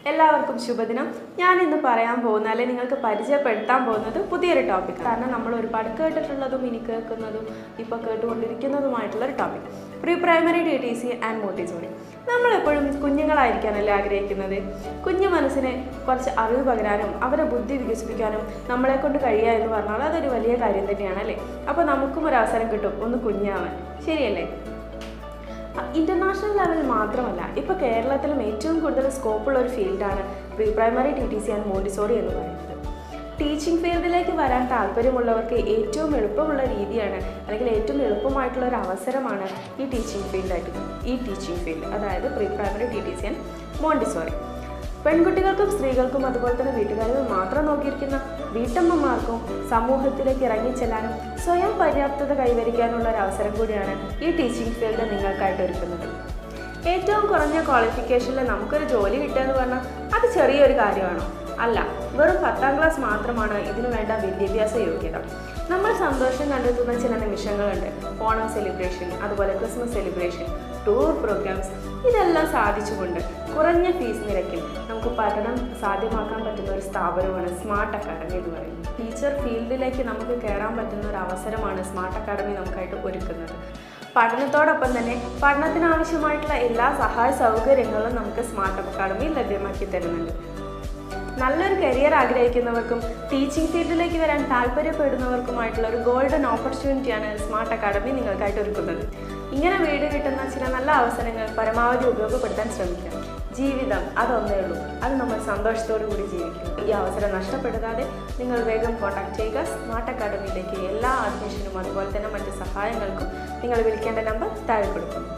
എല്ലാവർക്കും ശുഭദിനം. ഞാൻ ഇന്ന് പറയാൻ പോകുന്ന അല്ലെങ്കിൽ നിങ്ങൾക്ക് പരിചയപ്പെടുത്താൻ പോകുന്നത് പുതിയൊരു ടോപ്പിക്. കാരണം നമ്മൾ ഒരുപാട് കേട്ടിട്ടുള്ളതും ഇനി കേൾക്കുന്നതും ഇപ്പോൾ കേട്ടുകൊണ്ടിരിക്കുന്നതുമായിട്ടുള്ളൊരു topic, pre primary DTC and Montessori. നമ്മളെപ്പോഴും കുഞ്ഞുങ്ങളായിരിക്കാനല്ലേ ആഗ്രഹിക്കുന്നത്. കുഞ്ഞു മനസ്സിനെ കുറച്ച് അറിവ് പകരാനും അവരെ ബുദ്ധി വികസിപ്പിക്കാനും നമ്മളെ കൊണ്ട് കഴിയുക എന്ന് പറഞ്ഞാൽ അതൊരു വലിയ കാര്യം തന്നെയാണ് അല്ലേ. അപ്പോൾ നമുക്കും ഒരു അവസരം കിട്ടും ഒന്ന് കുഞ്ഞാവാൻ, ശരിയല്ലേ? ഇന്റർനാഷണൽ ലെവലിൽ മാത്രമല്ല, ഇപ്പോൾ കേരളത്തിലും ഏറ്റവും കൂടുതൽ സ്കോപ്പുള്ള ഒരു ഫീൽഡാണ് pre primary DTC and Montessori എന്ന് പറയുന്നത്. ടീച്ചിങ് ഫീൽഡിലേക്ക് വരാൻ താല്പര്യമുള്ളവർക്ക് ഏറ്റവും എളുപ്പമുള്ള രീതിയാണ് അല്ലെങ്കിൽ ഏറ്റവും എളുപ്പമായിട്ടുള്ള ഒരു അവസരമാണ് ഈ ടീച്ചിങ് ഫീൽഡ്, അതായത് pre primary DTC and Montessori. പെൺകുട്ടികൾക്കും സ്ത്രീകൾക്കും അതുപോലെ തന്നെ വീട്ടുകാരും മാത്രം നോക്കിയിരിക്കുന്ന വീട്ടമ്മമാർക്കും സമൂഹത്തിലേക്ക് ഇറങ്ങിച്ചെല്ലാനും സ്വയം പര്യാപ്തത കൈവരിക്കാനുള്ള ഒരു അവസരം കൂടിയാണ് ഈ ടീച്ചിങ് ഫീൽഡ് നിങ്ങൾക്കായിട്ട് ഒരുക്കുന്നത്. ഏറ്റവും കുറഞ്ഞ ക്വാളിഫിക്കേഷനിൽ നമുക്കൊരു ജോലി കിട്ടുക എന്ന് പറഞ്ഞാൽ അത് ചെറിയൊരു കാര്യമാണോ? അല്ല, വെറും 10ാം ക്ലാസ് മാത്രമാണ് ഇതിനു വേണ്ട വിദ്യാഭ്യാസ യോഗ്യത. നമ്മൾ സന്തോഷം കണ്ടെത്തുന്ന ചില നിമിഷങ്ങളുണ്ട്. ഓണം സെലിബ്രേഷൻ, അതുപോലെ ക്രിസ്മസ് സെലിബ്രേഷൻ, ടൂർ പ്രോഗ്രാംസ്, ഇതെല്ലാം സാധിച്ചുകൊണ്ട് കുറഞ്ഞ ഫീസ് നിരക്കിൽ നമുക്ക് പഠനം സാധ്യമാക്കാൻ പറ്റുന്ന ഒരു സ്ഥാപനമാണ് സ്മാർട്ട് അക്കാഡമി എന്ന് പറയുന്നത്. ടീച്ചർ ഫീൽഡിലേക്ക് നമുക്ക് കയറാൻ പറ്റുന്ന ഒരു അവസരമാണ് സ്മാർട്ട് അക്കാഡമി നമുക്കായിട്ട് ഒരുക്കുന്നത്. പഠനത്തോടൊപ്പം തന്നെ പഠനത്തിനാവശ്യമായിട്ടുള്ള എല്ലാ സഹായ സൗകര്യങ്ങളും നമുക്ക് സ്മാർട്ട് അക്കാഡമി ലഭ്യമാക്കി തരുന്നുണ്ട്. നല്ലൊരു കരിയർ ആഗ്രഹിക്കുന്നവർക്കും ടീച്ചിങ് ഫീൽഡിലേക്ക് വരാൻ താല്പര്യപ്പെടുന്നവർക്കുമായിട്ടുള്ള ഒരു ഗോൾഡൻ ഓപ്പർച്യൂണിറ്റിയാണ് സ്മാർട്ട് അക്കാഡമി നിങ്ങൾക്കായിട്ട് ഒരുക്കുന്നത്. ഇങ്ങനെ വീട് കിട്ടുന്ന ചില നല്ല അവസരങ്ങൾ പരമാവധി ഉപയോഗപ്പെടുത്താൻ ശ്രമിക്കാം. ജീവിതം അതൊന്നേ ഉള്ളൂ, അത് നമ്മൾ സന്തോഷത്തോടു കൂടി ജീവിക്കും. ഈ അവസരം നഷ്ടപ്പെടുത്താതെ നിങ്ങൾ വേഗം കോൺടാക്ട് ചെയ്യുക സ്മാർട്ട് അക്കാഡമിയിലേക്ക്. എല്ലാ അഡ്മിഷനും അതുപോലെ തന്നെ മറ്റ് സഹായങ്ങൾക്കും നിങ്ങൾ വിളിക്കേണ്ട നമ്പർ താഴെ കൊടുക്കുന്നു.